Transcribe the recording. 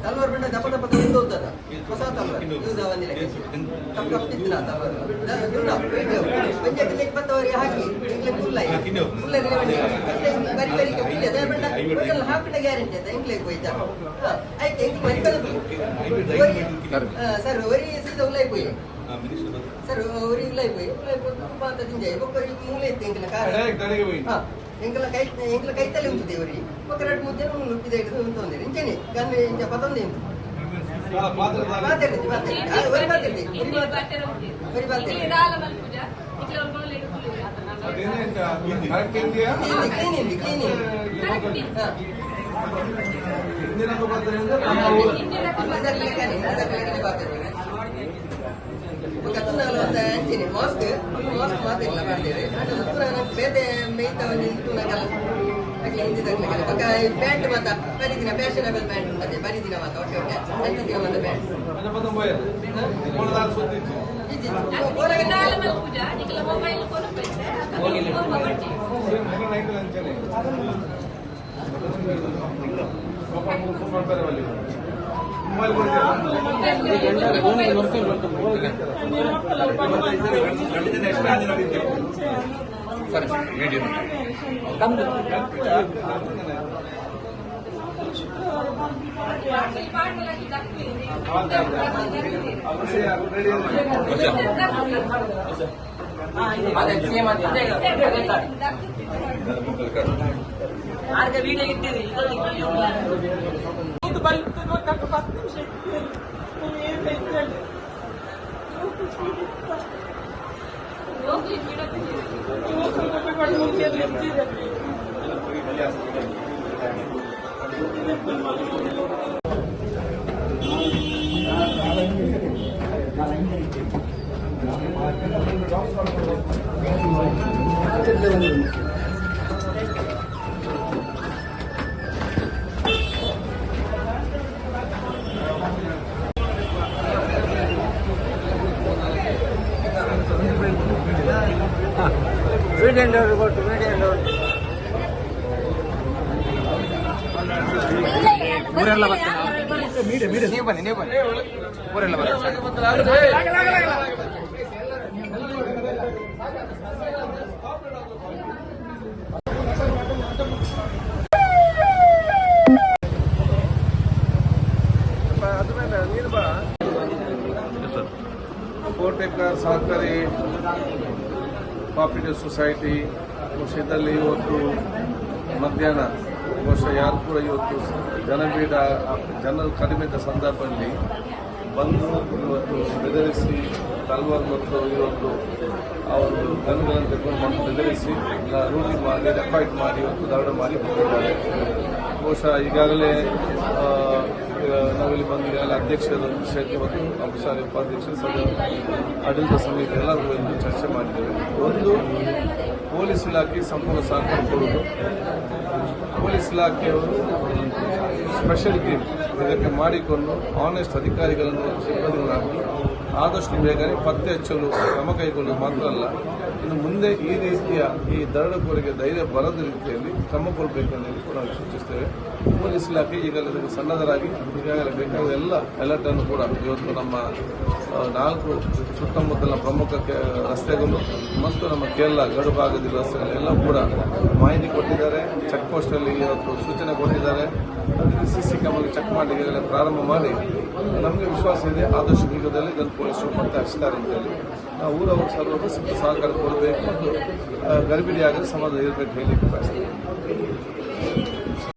तलवार बंड दप दप होता ಹೊಸ ತಲವಾರ್ ಇದು ಒಂದಿಲ್ಲ ಕಪ್ ಕಪ್ ತಿನ್ನ ತಲವಾರ್ ದುಂಡ ಪಂಚಾಯತ್ ಇಪ್ಪತ್ತವರಿಗೆ ಹಾಕಿ ಇಂಗ್ಲೆ ಫುಲ್ ಬರಿ ಬರಿ ಫುಲ್ ಅದ ಬಂಡ ಟೋಟಲ್ ಹಾಕಿದ ಗ್ಯಾರಂಟಿ ಅದ ಇಂಗ್ಲೆ ಹೋಯ್ತಾ ಆಯ್ತು ಇಂಗ್ ಮರಿ ಕದು ಸರ್ ವರಿ ಸೀದಾ ಉಲೈ ಹೋಯ್ ಸರ್ ವರಿ ಉಲೈ ಹೋಯ್ ಬಾತ ತಿಂಜೆ ಒಬ್ಬರಿ ಮೂಲೆ ಇತ್ತು ಇಂಗ್ಲ ಕಾರಣ ಎಂಕಲ ಕೈತಲ್ಲಿ ಉಂಟು ದೇವರಿ ಒಕ್ಕರಡು ಮುದ್ದೆ ನುಟ್ಟಿದೆ ಹಿಡಿದು ಉಂಟು ಇಂಚನೆ ಗನ್ ಇಂಚ ಪತ್ತೊಂದು ಇಂಟು ಮಾಸ್ಕ್ ಮಾತಿಲ್ಲ ಮಾಡ್ತೇವೆ ಬೇರೆ ಮೇಯ್ತವನ್ನ ಇಟ್ಟು ನಾಗಲ್ಲ ಪ್ಯಾಂಟ್ ಮಾತ್ರ ಬರಿದಿನ ಫ್ಯಾಷನಬಲ್ ಪ್ಯಾಂಟ್ ಉಂಟದೆ ಬರಿದಿನ ಮಾತ್ರ ಒಟ್ಟೆ ಒಟ್ಟೆ ಅಂತ ದಿನ ಮಾತ್ರ ಪ್ಯಾಂಟ್ ಊರೆಲ್ಲ ಬರ್ತೀನಿ ನೀವು ಬನ್ನಿ ಊರೆಲ್ಲ ಕೋಟೆಕರ್ ಸಹಕಾರಿ ಕೋಆಪರೇಟಿವ್ ಸೊಸೈಟಿ ಇದರಲ್ಲಿ ಇವತ್ತು ಮಧ್ಯಾಹ್ನ ಬಹುಶಃ ಯಾರು ಕೂಡ ಇವತ್ತು ಜನರು ಕಡಿಮೆ ಇದ್ದ ಸಂದರ್ಭದಲ್ಲಿ ಬಂದು ಇವತ್ತು ಬೆದರಿಸಿ ತಲ್ವಾರ್ ಮತ್ತು ಇವತ್ತು ಅವರು ಗನ್ಗಳನ್ನು ತೆಗೆದುಕೊಂಡು ಬಂದು ಬೆದರಿಸಿ ರೂಢಿ ಮಾಡಿ ಡೆಪಾಯಿಟ್ ಮಾಡಿ ಇವತ್ತು ದರೋಡೆ ಮಾಡಿ ಹೋಗಿದ್ದಾರೆ. ಬಹುಶಃ ಈಗಾಗಲೇ ನಾವಿಲ್ಲಿ ಬಂದು ಈಗಾಗಲೇ ಅಧ್ಯಕ್ಷರ ವಿಷಯಕ್ಕೆ ಮತ್ತು ಅಂಶಾರಿ ಉಪಾಧ್ಯಕ್ಷರು ಆಡಳಿತ ಸಮಿತಿ ಎಲ್ಲರಿಗೂ ಇಂದು ಚರ್ಚೆ ಮಾಡಿದ್ದೇವೆ. ಒಂದು, ಪೊಲೀಸ್ ಇಲಾಖೆ ಸಂಪೂರ್ಣ ಸಹಕಾರ ಕೊಡುವುದು. ಪೊಲೀಸ್ ಇಲಾಖೆಯವರು ಸ್ಪೆಷಲ್ ಟೀಮ್ ಇದಕ್ಕೆ ಮಾಡಿಕೊಂಡು ಆನೆಸ್ಟ್ ಅಧಿಕಾರಿಗಳನ್ನು ಸಿಬ್ಬಂದಿಗಳನ್ನು ಆದಷ್ಟು ಬೇಗನೆ ಪತ್ತೆ ಹಚ್ಚಲು ಕ್ರಮ ಕೈಗೊಳ್ಳುವುದು ಮಾತ್ರ ಅಲ್ಲ, ಇನ್ನು ಮುಂದೆ ಈ ರೀತಿಯ ಈ ದರೋಡೆಕೋರರಿಗೆ ಧೈರ್ಯ ಬರದ ರೀತಿಯಲ್ಲಿ ಕ್ರಮ ಕೊಡಬೇಕೆಂದು ಕೂಡ ನಾವು ಸೂಚಿಸ್ತೇವೆ. ಪೊಲೀಸ್ ಇಲಾಖೆ ಈಗಾಗಲೇ ಸನ್ನದ್ಧರಾಗಿ ಈಗಾಗಲೇ ಬೇಕಾದ ಎಲ್ಲ ಅಲರ್ಟನ್ನು ಕೂಡ ಇವತ್ತು ನಮ್ಮ 4 ಸುತ್ತಮುತ್ತಲಿನ ಪ್ರಮುಖ ರಸ್ತೆಗಳು ಮತ್ತು ನಮ್ಮ ಕೇರಳ ಗಡು ಭಾಗದ ರಸ್ತೆಗಳೆಲ್ಲ ಕೂಡ ಮಾಹಿತಿ ಕೊಟ್ಟಿದ್ದಾರೆ. ಚೆಕ್ ಪೋಸ್ಟಲ್ಲಿ ಇವತ್ತು ಸೂಚನೆ ಕೊಟ್ಟಿದ್ದಾರೆ. CC ಕ್ಯಾಮರಾ ಚೆಕ್ ಮಾಡಿ ಈಗಾಗಲೇ ಪ್ರಾರಂಭ ಮಾಡಿ ನಮಗೆ ವಿಶ್ವಾಸ ಇದೆ ಆದಷ್ಟು ಶೀಘ್ರದಲ್ಲಿ ಇದನ್ನು ಪೊಲೀಸರು ಪತ್ತೆ ಹಚ್ಚಿದ್ದಾರೆ ಅಂತೇಳಿ ನಾವು ಊರವರು ಸರ್ವರೂ ಸಹಕಾರ ಕೊಡಬೇಕು ಮತ್ತು ಗರ್ಭಿಣಿಯಾಗಲು ಸಮಾಜ ಇರಬೇಕು ಹೇಳಲಿಕ್ಕೆ ಬಯಸ್ತೇವೆ.